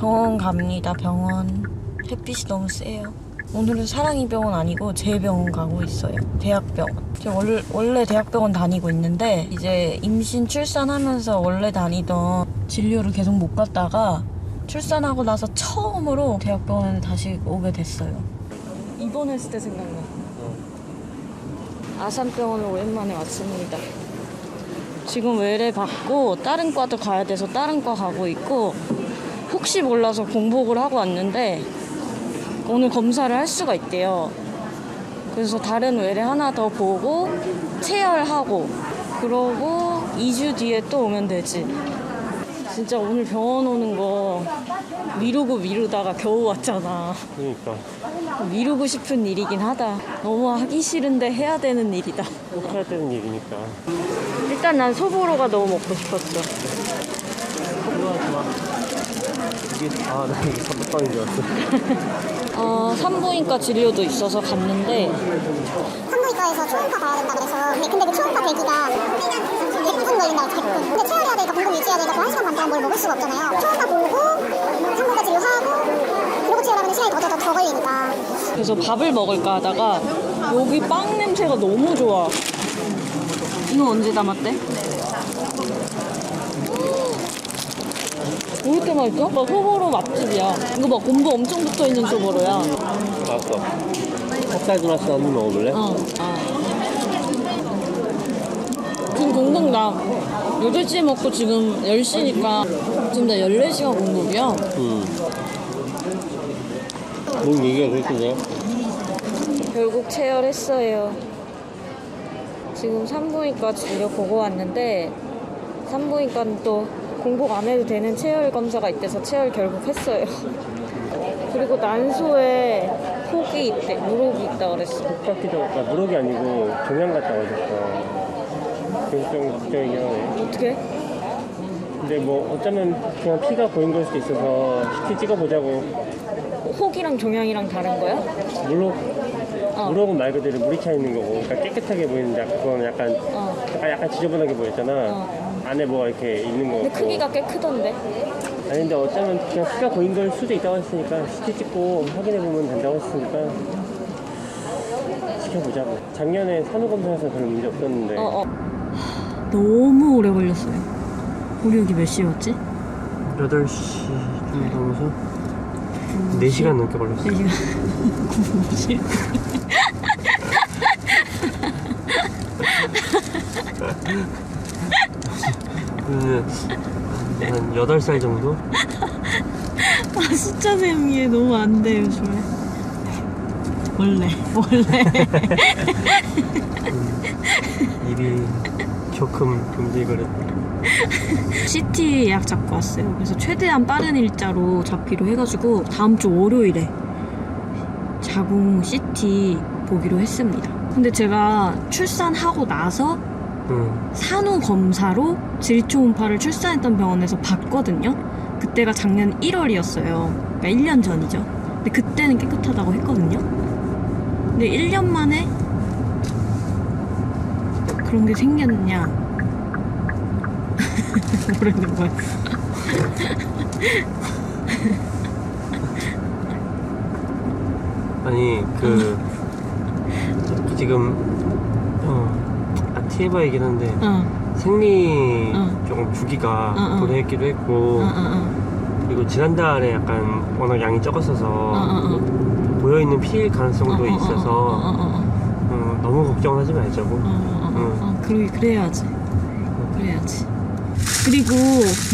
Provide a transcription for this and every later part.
병원 갑니다. 병원. 햇빛이 너무 세요. 오늘은 사랑이 병원 아니고 제 병원 가고 있어요. 대학병원. 제가 원래 대학병원 다니고 있는데 이제 임신 출산하면서 원래 다니던 진료를 계속 못 갔다가 출산하고 나서 처음으로 대학병원에 다시 오게 됐어요. 입원했을 때 생각나. 아산병원을 오랜만에 왔습니다. 지금 외래 받고 다른 과도 가야 돼서 다른 과 가고 있고, 혹시 몰라서 공복을 하고 왔는데 오늘 검사를 할 수가 있대요. 그래서 다른 외래 하나 더 보고 체열하고 그러고 2주 뒤에 또 오면 되지. 진짜 오늘 병원 오는 거 미루다가 겨우 왔잖아. 그러니까 미루고 싶은 일이긴 하다. 너무 하기 싫은데 해야 되는 일이다. 꼭 해야 되는 일이니까. 일단 난 소보로가 너무 먹고 싶었어. 좋아. 나 이게 사부빵인 줄 알았어. 산부인과 진료도 있어서 갔는데 산부인과에서 초음파 봐야 된다 그래서 근데 그 초음파 대기가 100분 걸린다고 100분. 근데 체열해야 되니까 공복 유지해야 되니까 그 1시간 반 동안 뭘 먹을 수가 없잖아요. 초음파 보고 산부인과 진료하고 그러고 체열하면 시간이 더 걸리니까. 그래서 밥을 먹을까 하다가 여기 빵 냄새가 너무 좋아. 이거 언제 담았대? 왜 이렇게 맛있어? 막 소보로 맛집이야. 이거 막 곰보 엄청 붙어있는 소보로야. 맛있어. 찹쌀 도넛 한번 먹어볼래? 지금 공복나 8시에 먹고 지금 10시니까 지금 나 14시간 공복이야. 뭔 얘기가 그렇게 돼? 결국 체열했어요. 지금 산부인과 진료 보고 왔는데 산부인과는 또 공복 안 해도 되는 체열 검사가 있대서 체열 결국 했어요. 그리고 난소에 혹이 있대. 물혹이 있다 그랬어. 속 같기도 하고, 무럭이 아니고 종양 같다고 하셨어. 그래서 좀 걱정이긴 하네. 어떻게? 근데 뭐 어쩌면 그냥 피가 보인 걸 수도 있어서 CT 찍어보자고. 혹이랑 종양이랑 다른 거야? 무럭은 말 그대로 물이 차 있는 거고, 그러니까 깨끗하게 보이는데 그건 약간 지저분하게 보였잖아. 안에 뭐가 이렇게 있는 거. 근데 크기가 꽤 크던데. 아니 근데 어쩌면 그냥 피가 보인 걸 수도 있다고 했으니까 CT 찍고 확인해보면 된다고 했으니까 지켜보자고. 작년에 산후검사에서 별로 문제 없었는데. 너무 오래 걸렸어요. 우리 여기 몇 시에 왔지? 8시 좀 넘어서 4시간 넘게 걸렸어. 4시간. 9시. 한 8살 정도? 숫자 세미에 너무 안 돼, 요즘에. 원래. 입이 조금 움직이거든. CT 예약 잡고 왔어요. 그래서 최대한 빠른 일자로 잡기로 해가지고 다음 주 월요일에 자궁 CT 보기로 했습니다. 근데 제가 출산하고 나서 산후 검사로 질초음파를 출산했던 병원에서 봤거든요. 그때가 작년 1월이었어요. 그러니까 1년 전이죠. 근데 그때는 깨끗하다고 했거든요. 근데 1년 만에 그런 게 생겼냐? 모르는 거야. 아니 지금 TMI 이긴 한데 생리 조금 주기가 도래했기도 했고 그리고 지난달에 약간 워낙 양이 적었어서 보여있는 피일 가능성도 있어서 너무 걱정하지 말자고. 그래야지. 그리고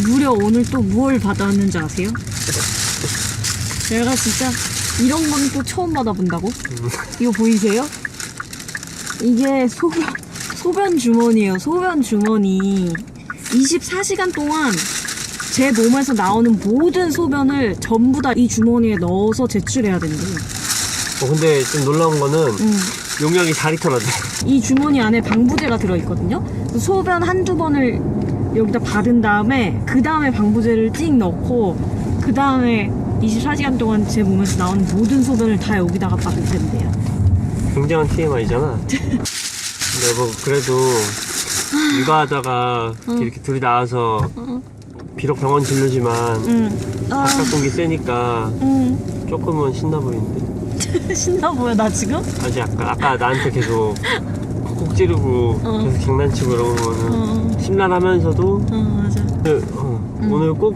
무려 오늘 또 뭘 받아왔는지 아세요? 내가 진짜 이런 건 또 처음 받아본다고? 이거 보이세요? 이게 소변 주머니예요. 소변 주머니. 24시간 동안 제 몸에서 나오는 모든 소변을 전부 다 이 주머니에 넣어서 제출해야 된대요. 근데 좀 놀라운 거는 용량이 4리터나 돼. 이 주머니 안에 방부제가 들어있거든요. 소변 한두 번을 여기다 받은 다음에 그 다음에 방부제를 띵 넣고 그 다음에 24시간 동안 제 몸에서 나오는 모든 소변을 다 여기다가 받을 텐데요. 굉장한 TMI잖아. 근데 뭐 그래도 육아하다가 이렇게 둘이 나와서 비록 병원 진료지만 아, 바깥 공기 세니까 응. 조금은 신나 보이는데. 신나 보여 나 지금? 아직 아까 나한테 계속 콕콕 찌르고 계속 장난치고 이러면은 심란하면서도 맞아. 오늘 꼭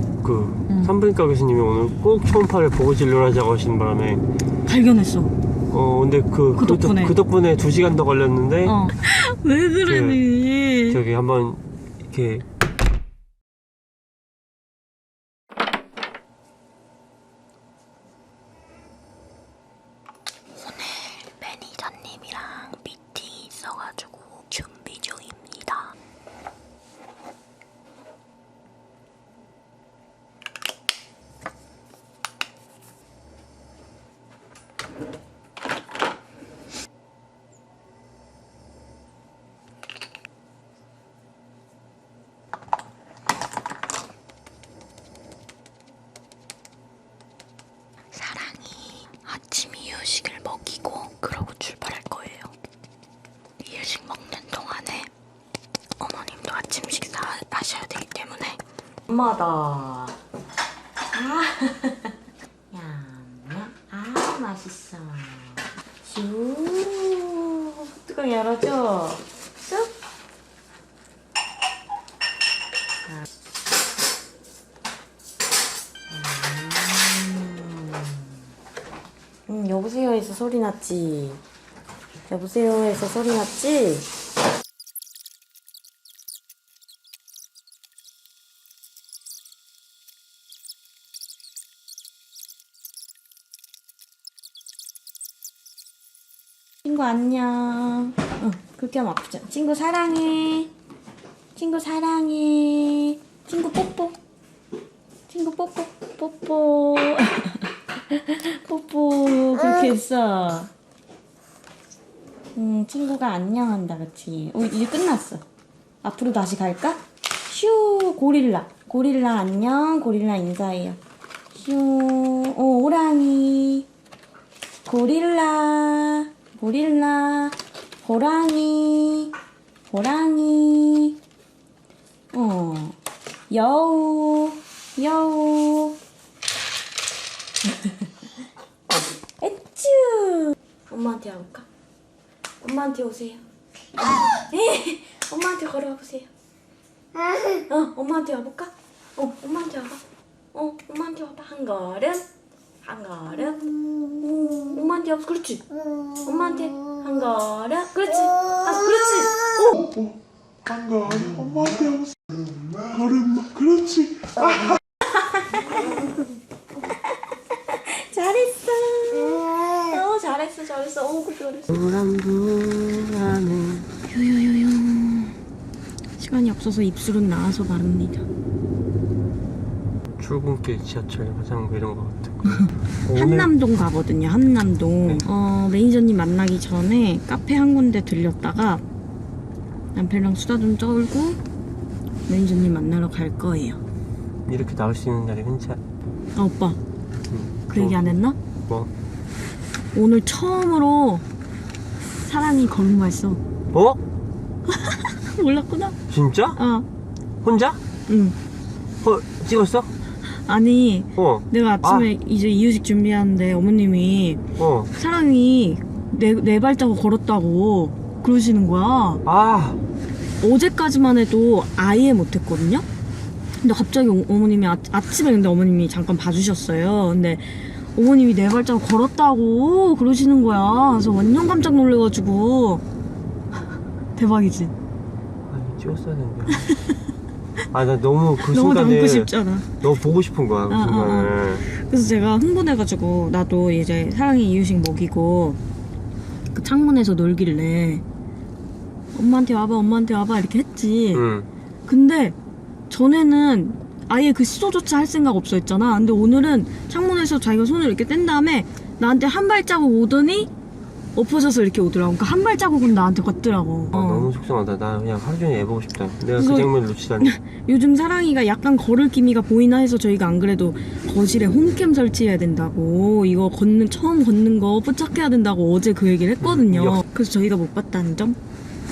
산부인과 교수님이 오늘 꼭 초음파를 보고 진료를 하자고 하시는 바람에 발견했어. 근데 그 덕분에 2시간 더 걸렸는데 왜 그러니? 저기 한번 이렇게 매니저님이랑 미팅이 있어가지고 준비 중입니다. 사랑이 아침 이유식을 먹이고 그러고 출발할 거예요. 이유식 먹는 동안에 어머님도 아침 식사 하셔야 되기 때문에 엄마다. 냠냠. 맛있어. 슈. 뚜껑 열어줘. 쑥. 여보세요 해서 소리 났지? 여보세요 해서 소리 났지? 친구 안녕. 그렇게 하면 아프잖아. 친구 사랑해. 친구 사랑해. 친구 뽀뽀. 친구 뽀뽀. 뽀뽀. 뽀뽀. 그렇게 했어. 친구가 안녕한다, 그치? 이제 끝났어. 앞으로 다시 갈까? 슈, 고릴라. 고릴라 안녕. 고릴라 인사해요. 슈, 호랑이. 고릴라. 고릴라. 호랑이. 호랑이. 여우. 여우. 에쭈. 엄마한테 와볼까? 엄마한테 오세요. 엄마한테 걸어와 보세요. 엄마한테 와볼까? 엄마한테 와봐. 엄마한테 와봐. 한 걸음. 한 걸음. 엄마한테 와봐. 그렇지. 엄마한테 한 걸음. 그렇지. 그렇지. 한 걸음 엄마한테 오세요. 걸음 그렇지. 잘했어. 잘했어. 그래 잘했어. 불안불안해. 요요요요. 시간이 없어서 입술은 나와서 바릅니다. 출근길 지하철 화장고 이런 거 같은 거. 한남동 가거든요. 한남동. 매니저님 만나기 전에 카페 한 군데 들렸다가 남편이랑 수다 좀 떨고 매니저님 만나러 갈 거예요. 이렇게 나올 수 있는 날이 흔치 오빠. 그 얘기 안 했나? 뭐? 오늘 처음으로 사랑이 걸음마했어. 몰랐구나? 진짜? 혼자? 응. 찍었어? 아니 내가 아침에 이제 이유식 준비하는데 어머님이 사랑이 내 발자국 걸었다고 그러시는 거야. 어제까지만 해도 아예 못했거든요. 근데 갑자기 어머님이 아침에 근데 어머님이 잠깐 봐주셨어요. 근데 어머님이 내 발자국 걸었다고 그러시는 거야. 그래서 완전 깜짝 놀래가지고 대박이지. 찍었어야 되는데. 나 너무 그 너무 순간에 담고 싶잖아. 너무 보고 싶은 거야 그 순간을. 그래서 제가 흥분해가지고 나도 이제 사랑이 이유식 먹이고 그 창문에서 놀길래 엄마한테 와봐 이렇게 했지. 근데 전에는 아예 그 시도조차 할 생각 없어 했잖아. 근데 오늘은 창문에서 자기가 손을 이렇게 뗀 다음에 나한테 한 발자국 오더니 엎어져서 이렇게 오더라고. 그러니까 한 발자국은 나한테 걷더라고. 너무 속상하다. 나 그냥 하루 종일 애 보고 싶다. 내가 그 장면을 놓치다니. 요즘 사랑이가 약간 걸을 기미가 보이나 해서 저희가 안 그래도 거실에 홈캠 설치해야 된다고, 이거 처음 걷는 거 포착해야 된다고 어제 그 얘기를 했거든요. 그래서 저희가 못 봤다는 점.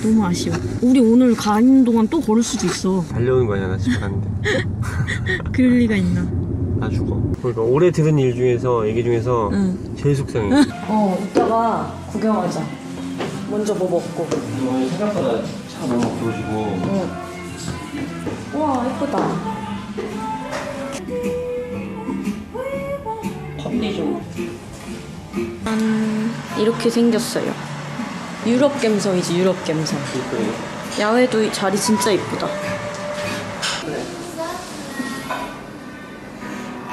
너무 아쉬워. 우리 오늘 가는 동안 또 걸을 수도 있어. 달려오는 거 아니야 나 집에 갔는데. 그럴 리가 있나? 나 죽어. 그러니까 올해 들은 일 중에서 얘기 중에서 응. 제일 속상해. 이따가 구경하자. 먼저 뭐 먹고. 오늘 생각보다 차 너무 부러지고. 응. 우와 예쁘다. 커피 좀. 이렇게 생겼어요. 유럽 갬성이지 유럽 갬성. 야외도 자리 진짜 이쁘다.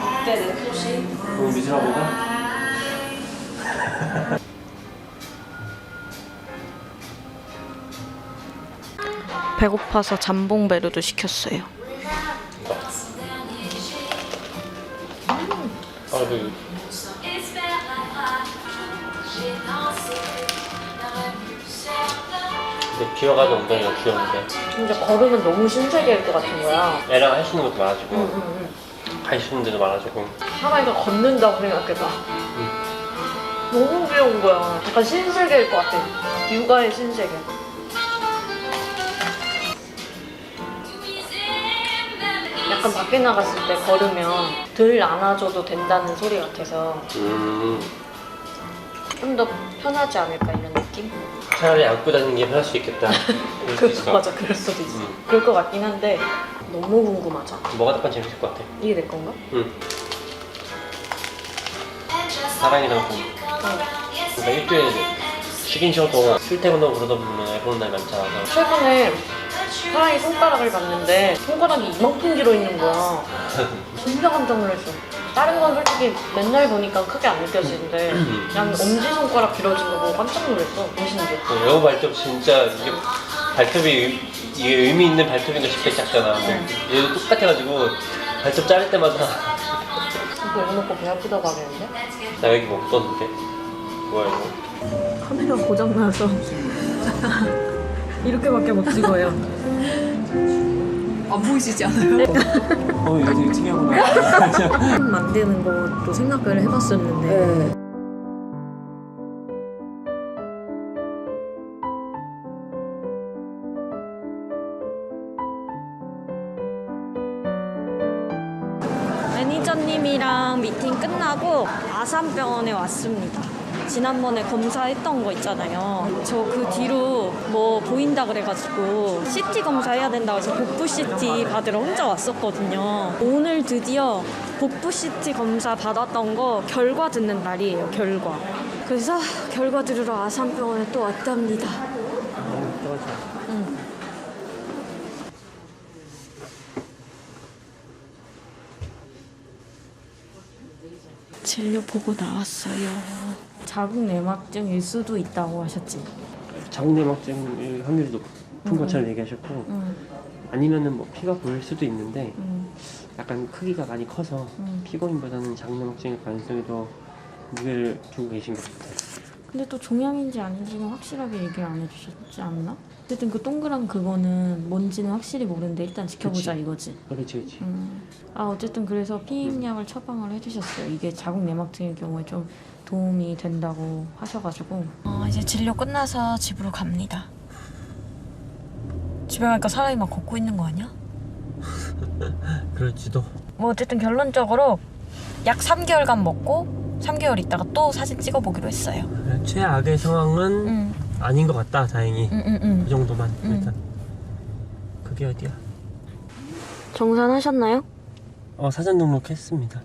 어때 내 옷이? 너무 미serable가? 배고파서 잠봉베르도 시켰어요. 아, 네. 근데 기어가는 엉덩이가 귀여운데. 진짜 걸으면 너무 신세계일 것 같은 거야. 애랑 할 수 있는 것도 많아지고 갈 수 있는 데도 많아지고. 하나이가 걷는다고 생각해봐. 너무 귀여운 거야. 약간 신세계일 것 같아. 육아의 신세계. 약간 밖에 나갔을 때 걸으면 덜 안아줘도 된다는 소리 같아서 좀 더 편하지 않을까 이런 느낌? 차라리 안고 다니는 게 편할 수 있겠다. 그럴 수 있어. 맞아, 그럴 수도 있어. 그럴 것 같긴 한데 너무 궁금하잖아. 뭐가 약간 재밌을 것 같아. 이게 내 건가? 응. 사랑이랑 좀. 그러니까 일주일에 쉬긴 쉬어도 출퇴근하고 그러다 보면 애 보는 날 많잖아. 최근에 사랑이 손가락을 봤는데 손가락이 이만큼 길어있는 거야. 진짜 깜짝 놀랐어. 다른 건 솔직히 맨날 보니까 크게 안 느껴지는데 그냥 엄지손가락 길어진 거 보고 깜짝 놀랐어. 너무 신기해. 여우 발톱 진짜 이게 발톱이 이게 의미 있는 발톱인가 싶게 작잖아. 근데 얘도 똑같아가지고 발톱 자를 때마다 이거 입어놓고 배 아프다고 하겠는데? 나 여기 못 떴는데. 뭐야 이거? 카메라 고장나서 이렇게밖에 못 찍어요. 안 보이시지 않아요? 이거 되게 특이하구나. 만드는 것도 생각을 해봤었는데 매니저님이랑 미팅 끝나고 아산병원에 왔습니다. 지난번에 검사했던 거 있잖아요. 저 그 뒤로 뭐 보인다 그래가지고 CT 검사해야 된다고 해서 복부 CT 받으러 혼자 왔었거든요. 오늘 드디어 복부 CT 검사 받았던 거 결과 듣는 날이에요. 결과. 그래서 결과 들으러 아산병원에 또 왔답니다. 응. 진료 보고 나왔어요. 자궁 내막증일 수도 있다고 하셨지. 자궁내막증일 확률이 높은 것처럼 얘기하셨고 아니면은 뭐 피가 보일 수도 있는데 약간 크기가 많이 커서 피고인보다는 자궁내막증일 가능성이 더 무게를 두고 계신 것 같아요. 근데 또 종양인지 아닌지는 확실하게 얘기를 안 해주셨지 않나? 어쨌든 그 동그란 그거는 뭔지는 확실히 모르는데 일단 지켜보자 그치. 이거지. 그렇지. 어쨌든 그래서 피임약을 처방을 해주셨어요. 이게 자궁 내막증일 경우에 좀 도움이 된다고 하셔가지고 이제 진료 끝나서 집으로 갑니다. 집에 가니까 사람이 막 걷고 있는 거 아니야? 그럴지도. 뭐 어쨌든 결론적으로 약 3개월간 먹고 3개월 있다가 또 사진 찍어보기로 했어요. 최악의 상황은 아닌 것 같다. 다행히. 그 정도만 일단. 그게 어디야? 정산하셨나요? 사전 등록했습니다.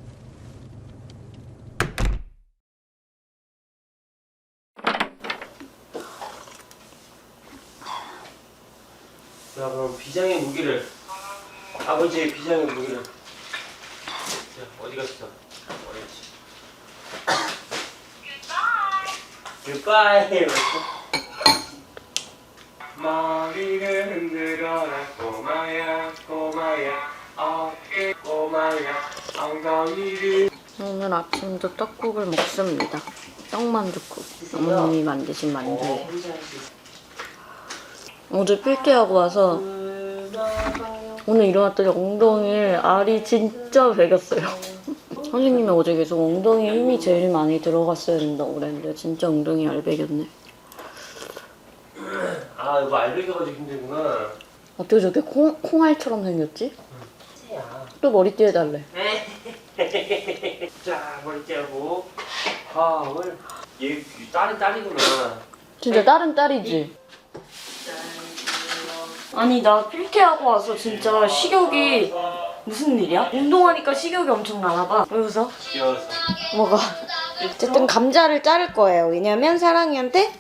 자, 그럼 비장의 무기를 아버지의 비장의 무기를 어디 갔어? 어디지? Goodbye. 머리를 흔들어라 꼬마야 꼬마야 어깨 꼬마야 엉덩이를. 오늘 아침도 떡국을 먹습니다. 떡만둣국. 어머님이 만드신 만두에. 어제 필기하고 와서 오늘 일어났더니 엉덩이에 알이 진짜 배겼어요. 선생님이 어제 계속 엉덩이에 힘이 제일 많이 들어갔어야 된다고 그랬는데 진짜 엉덩이 알 배겼네. 아 이거 알배기가지고 힘들구나. 어떻게 저렇게 콩알처럼 생겼지? 새야. 또 머리띠 해달래. 자 머리띠하고 오늘 얘 딸이구나. 진짜 딸은 딸이지? 아니 나 필테하고 와서 진짜 식욕이 무슨 일이야? 운동하니까 식욕이 엄청 나나봐. 왜 웃어? 귀여워서. 뭐가? 어쨌든 감자를 자를 거예요. 왜냐면 사랑이한테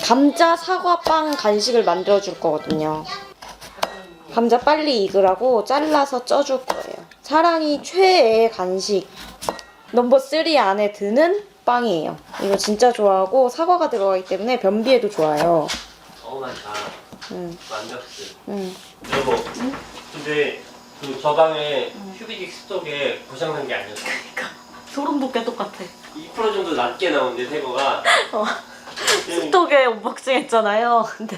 감자 사과빵 간식을 만들어 줄 거거든요. 감자 빨리 익으라고 잘라서 쪄줄 거예요. 사랑이 최애 간식 넘버 3 안에 드는 빵이에요. 이거 진짜 좋아하고 사과가 들어가기 때문에 변비에도 좋아요. 많다. 응. 만졌어. 응. 여보. 근데 그 저 방에 휴비직 스톡에 고장난 게 아니었어. 그러니까 소름 돋게 똑같아. 2% 정도 낮게 나오는데 새거가. 스톡에 언박싱 했잖아요. 근데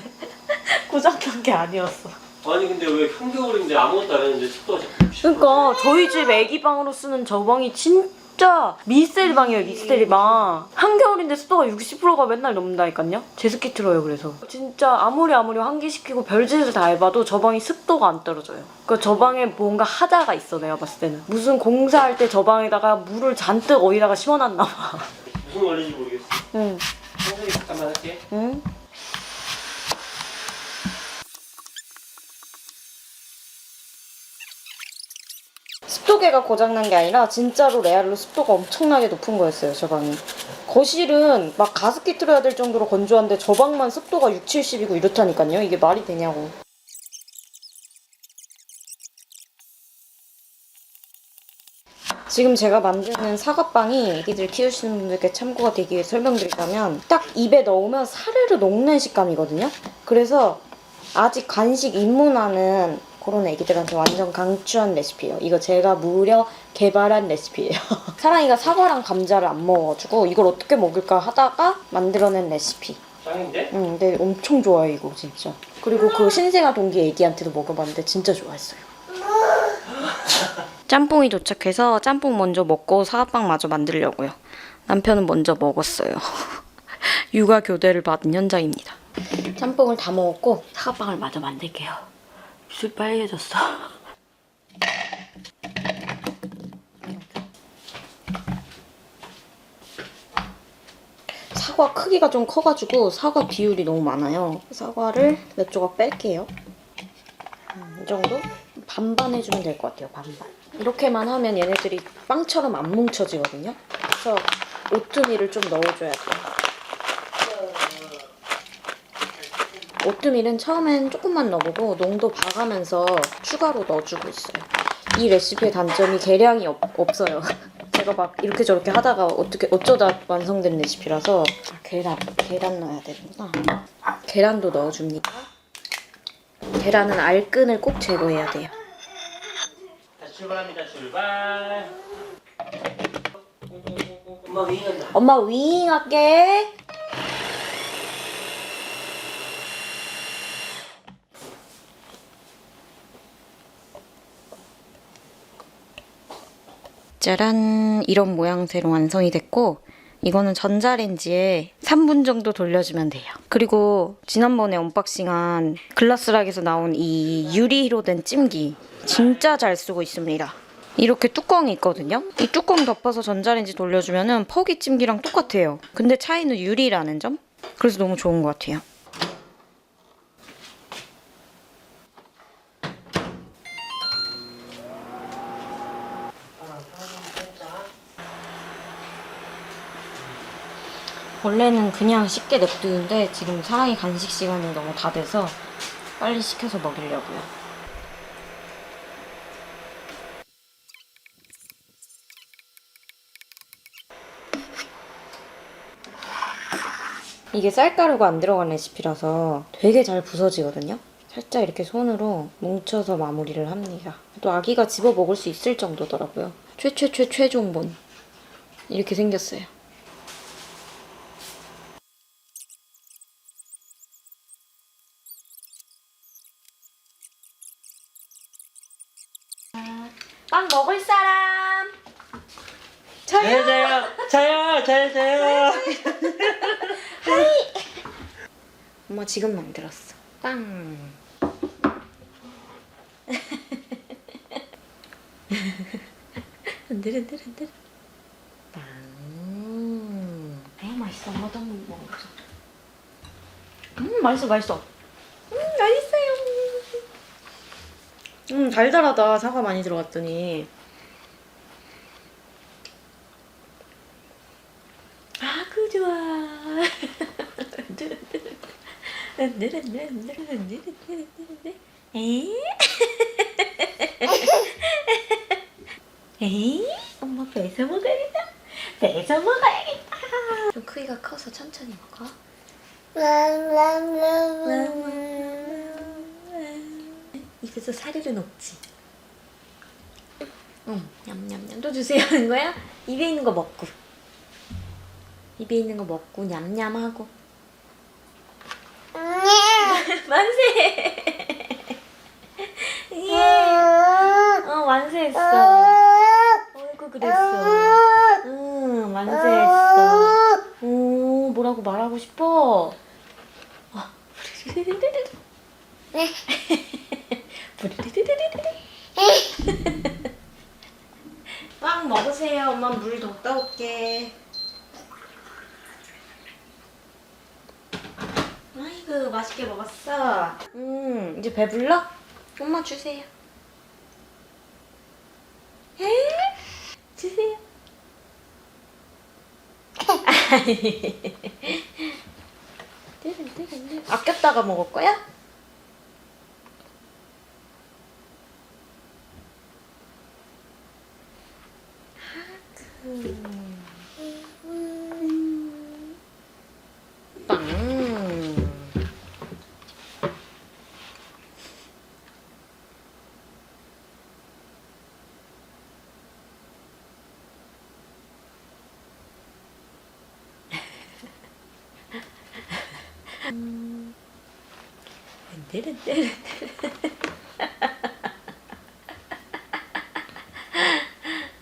고장난 게 아니었어. 아니 근데 왜 한겨울인데 아무것도 안 했는데 습도가 자꾸 그러니까 저희 집 애기 방으로 쓰는 저 방이 진짜 미스테리 방이에요. 미스테리 방. 한겨울인데 습도가 60%가 맨날 넘는다니까요. 제습기 틀어요. 그래서 진짜 아무리 환기시키고 별짓을 다 해봐도 저 방이 습도가 안 떨어져요. 그러니까 저 방에 뭔가 하자가 있어. 내가 봤을 때는 무슨 공사할 때 저 방에다가 물을 잔뜩 어디다가 심어놨나 봐. 무슨 원리인지 모르겠어. 응. 청소기 잠깐만 할게. 응? 습도계가 고장난 게 아니라 진짜로 레알로 습도가 엄청나게 높은 거였어요. 저 방이. 거실은 막 가습기 틀어야 될 정도로 건조한데 저 방만 습도가 6, 70이고 이렇다니까요. 이게 말이 되냐고. 지금 제가 만드는 사과빵이 애기들 키우시는 분들께 참고가 되기 위해 설명드리자면 딱 입에 넣으면 사르르 녹는 식감이거든요. 그래서 아직 간식 입문하는 그런 애기들한테 완전 강추한 레시피예요. 이거 제가 무려 개발한 레시피예요. 사랑이가 사과랑 감자를 안 먹어가지고 이걸 어떻게 먹을까 하다가 만들어낸 레시피. 짱인데? 응, 근데 엄청 좋아해 이거 진짜. 그리고 그 신생아 동기 애기한테도 먹어봤는데 진짜 좋아했어요. 짬뽕이 도착해서 짬뽕 먼저 먹고 사과빵 마저 만들려고요. 남편은 먼저 먹었어요. 육아 교대를 받은 현장입니다. 짬뽕을 다 먹었고 사과빵을 마저 만들게요. 입술 빨개졌어. 사과 크기가 좀 커가지고 사과 비율이 너무 많아요. 사과를 몇 조각 뺄게요. 이 정도? 반반 해주면 될 것 같아요. 반반. 이렇게만 하면 얘네들이 빵처럼 안 뭉쳐지거든요. 그래서 오트밀을 좀 넣어줘야 돼요. 오트밀은 처음엔 조금만 넣어보고 농도 봐가면서 추가로 넣어주고 있어요. 이 레시피의 단점이 계량이 없어요. 제가 막 이렇게 저렇게 하다가 어쩌다 완성된 레시피라서 계란 넣어야 되는구나. 계란도 넣어줍니다. 계란은 알끈을 꼭 제거해야 돼요. 자 출발합니다. 출발. 엄마 위인한다. 엄마 윙 할게. 짜란, 이런 모양새로 완성이 됐고 이거는 전자레인지에 3분 정도 돌려주면 돼요. 그리고 지난번에 언박싱한 글라스락에서 나온 이 유리로 된 찜기 진짜 잘 쓰고 있습니다. 이렇게 뚜껑이 있거든요. 이 뚜껑 덮어서 전자레인지 돌려주면 퍽이 찜기랑 똑같아요. 근데 차이는 유리라는 점? 그래서 너무 좋은 것 같아요. 원래는 그냥 쉽게 냅두는데 지금 사랑이 간식 시간이 너무 다 돼서 빨리 시켜서 먹이려고요. 이게 쌀가루가 안 들어간 레시피라서 되게 잘 부서지거든요. 살짝 이렇게 손으로 뭉쳐서 마무리를 합니다. 또 아기가 집어 먹을 수 있을 정도더라고요. 최종본 이렇게 생겼어요. 빵 먹을 사람? 저요. 엄마 지금 만들었어. 빵. 흔들흔들 흔들. 빵. 아유 맛있어. 엄마도 한번 먹어보자. 맛있어 맛있어. 맛있어요. 달달하다. 사과 많이 들어갔더니. 아그 좋아. 에이? 에이? 엄마 뺏어 먹어야겠다. 뺏어 먹어야겠다. 좀 크기가 커서 천천히 먹어. 입에서 사르르 녹지. 냠냠냠. 또 주세요 하는 거야? 입에 있는 거 먹고. 입에 있는 거 먹고 냠냠하고. 만세! 예. 완세했어. 어이구 그랬어. 응, 완세했어. 오, 뭐라고 말하고 싶어? 빵 먹으세요. 엄마 물 더 따올게. 아이고 맛있게 먹었어. 이제 배불러? 엄마 주세요. 주세요. 아꼈다가 먹을 거야? 빵.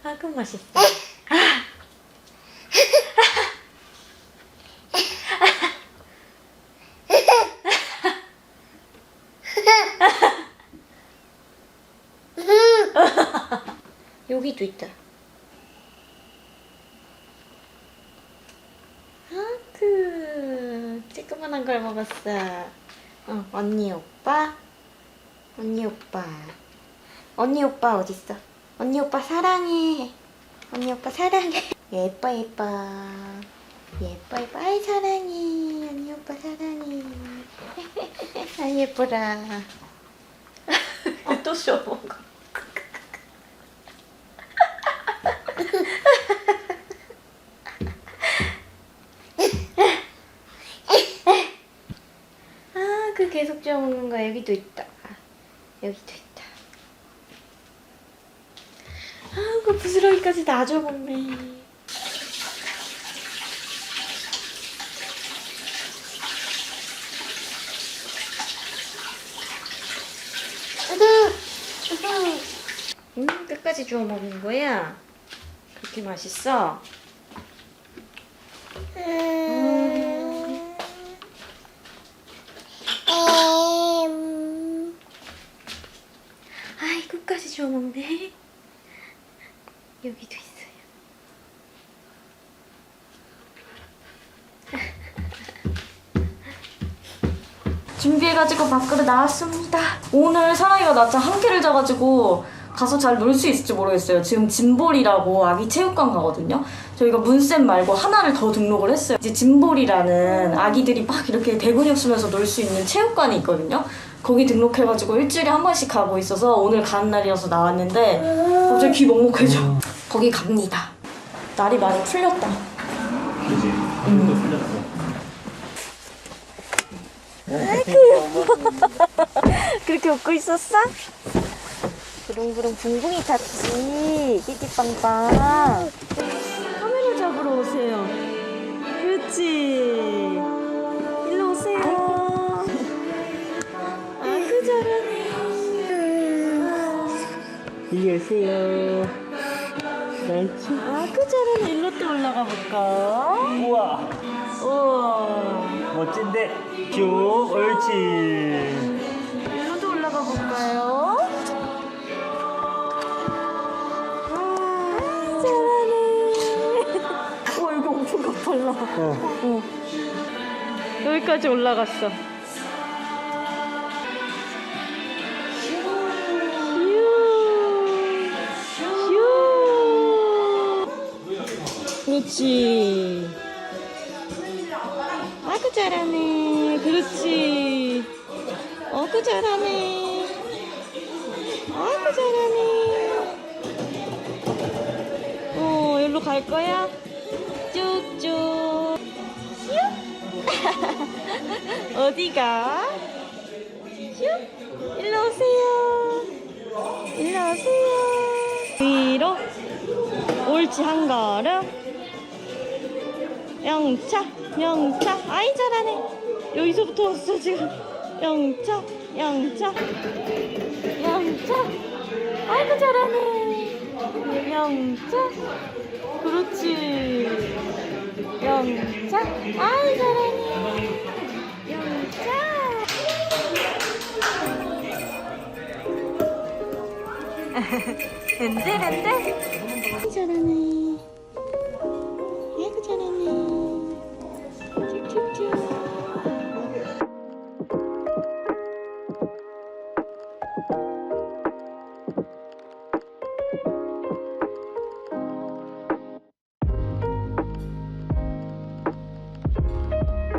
아, 그 맛있어. 여기도 있다. 아그 쬐끄만한 걸 먹었어. 언니 오빠, 언니 오빠, 언니 오빠 어딨어? 언니 오빠 사랑해. 언니 오빠 사랑해. 예뻐 예뻐 예뻐 예뻐. 아이 사랑해. 언니 오빠 사랑해. 아이 예뻐라. 또 셔먹어. 그 계속 쪄먹는 거야. 여기도 있다. 여기도 있다. 그 부스러기까지 다 쪄먹네. 끝까지 주워 먹는 거야? 그렇게 맛있어? 아이 끝까지 주워 먹네. 여기도 있어요. 준비해가지고 밖으로 나왔습니다. 오늘 사랑이가 낮잠 한 끼를 자가지고 가서 잘 놀 수 있을지 모르겠어요. 지금 짐볼이라고 아기 체육관 가거든요. 저희가 문쌤 말고 하나를 더 등록을 했어요. 이제 짐볼이라는 아기들이 막 이렇게 대근육 쓰면서 놀 수 있는 체육관이 있거든요. 거기 등록해가지고 일주일에 한 번씩 가고 있어서 오늘 가는 날이어서 나왔는데 갑자기 귀 먹먹해져. 거기 갑니다. 날이 많이 풀렸다. 그지? 힘도 풀렸어. 그렇게 웃고 있었어? 부릉부릉 붕붕이 탔지. 띠띠빵빵. 카메라 잡으러 오세요. 그렇지. 일로 오세요. 아그 잘하네. 이리 오세요. 옳지? 아그 잘하네. 일로 또 올라가 볼까? 우와. 우와. 멋진데? 쭉, 옳지. 일로도 올라가 볼까요? 잘하네. 우와, 여기 엄청 가팔라. 어. 여기까지 올라갔어. 그렇지. 아이고 잘하네. 그렇지. 어구 잘하네. 아이고 잘하네. 여기로 갈 거야? 쭉쭉. 슉. 어디가? 슉. 일로 오세요. 일로 오세요. 위로. 옳지, 한 걸음. 영차, 영차. 아이, 잘하네. 여기서부터 왔어, 지금. 영차, 영차. 영차. 아이고, 잘하네. 영차. 그렇지. 영차. 아이, 잘하네. 영차. 흔들, 흔들. 잘하네.